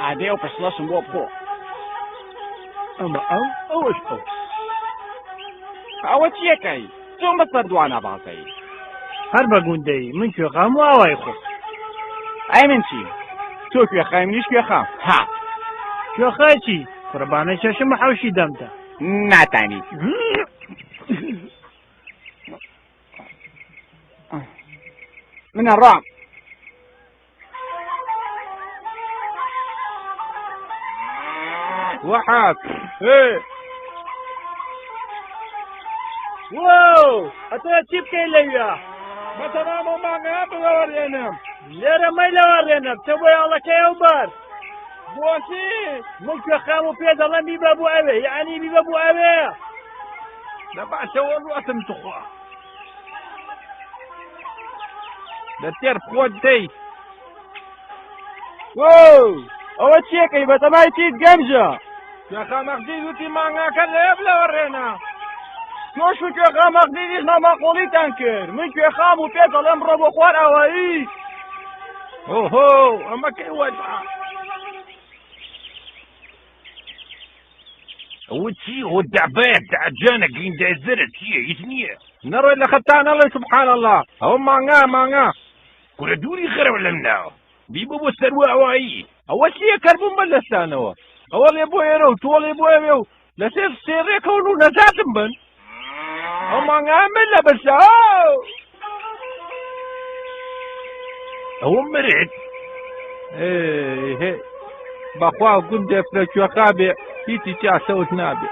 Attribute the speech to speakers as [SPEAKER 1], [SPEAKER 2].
[SPEAKER 1] ئادێ و پشلەشم بۆ بخۆ
[SPEAKER 2] ئەمە ئەوەش ئەو
[SPEAKER 1] ئەوە چیەکەی چۆن بەسەر دوانە بازەی
[SPEAKER 2] هەر بە گوندەی من کوێخام و ئاوای خۆ
[SPEAKER 1] ئەی من چی تۆ کوێخای منیش کوێخام ها
[SPEAKER 2] کوێخای چی قوربانەی چەشم حەوشی دەمتە
[SPEAKER 1] ناتانی منە ڕام
[SPEAKER 2] وەحات وەو ئەتە چی بکەی لەوێ
[SPEAKER 1] بەتەمام و مانگا بوەڕێنم
[SPEAKER 2] لێرە مەی لەوەڕێنم تە بۆی هەڵەکەی ئەو بەر
[SPEAKER 1] بۆچی
[SPEAKER 2] من کوێخام و پێ دەڵێم بیبە بۆ ئەوێ یعنی بیبە بۆ ئەوێ
[SPEAKER 1] دەباتەوە ڕاتم توخوا دەتێر خۆت دەی ئەوە چیەکەی بەتەمای تیت گەمژە کوێخامەقدید وتی مانگاکە لێ بلەوەڕێنە تۆش و کوێخامەقدیدیش ناماقۆڵیتان کرد من کوێخام و پێ دەڵێم ڕۆ بۆ خوار ئاوایی ئۆهۆ ئەمە کەی وەجا
[SPEAKER 3] ئەوە چی ئەوە دەبێت دەجانە گیندای زرت چییە هیچ نییە
[SPEAKER 1] نەڕۆی لە خەتانەڵێ سوبحان الله ئەوە مانگا
[SPEAKER 3] کورە دووری خەرەوە لەم ناوە بیبە بۆ سەروە ئەوایی
[SPEAKER 1] ئەوە چییە کەربوون بە لەستانەوە ئەوە لێ بۆ ئێرە و تۆ لێ بۆ ئەوێ و لەسێر سێڕێکەون و نەجاتم بن ئەو مانگا من لە بەرسا
[SPEAKER 3] ئەوە مرد
[SPEAKER 1] بەخوا گوندێ فرە کوێخا بێ هیچی چاسەوت نابێ